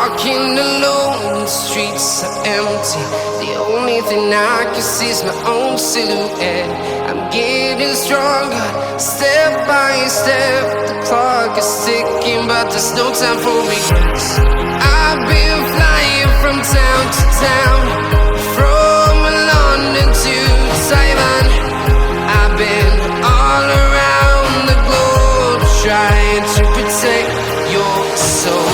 walking alone, the streets are empty. The only thing I can see is my own silhouette. I'm getting stronger, step by step. The clock is ticking, but there's no time for regrets. I've been flying from town to town, from London to Taiwan. I've been all around the globe, trying to protect your soul.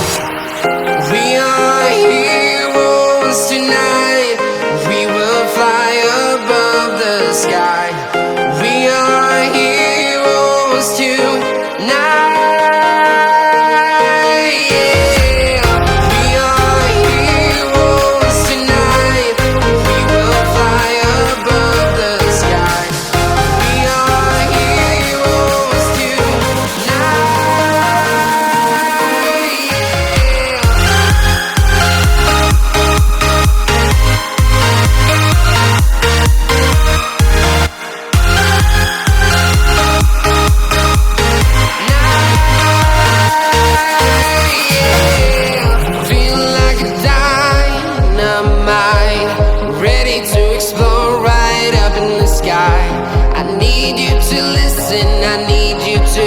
We are heroes tonight. We will fly above the sky. We are heroes tonight. Yeah. We are heroes tonight. We will fly above the sky. We are heroes tonight. Feel like a dynamite, ready to explode right up in the sky. I need you to listen, I need you to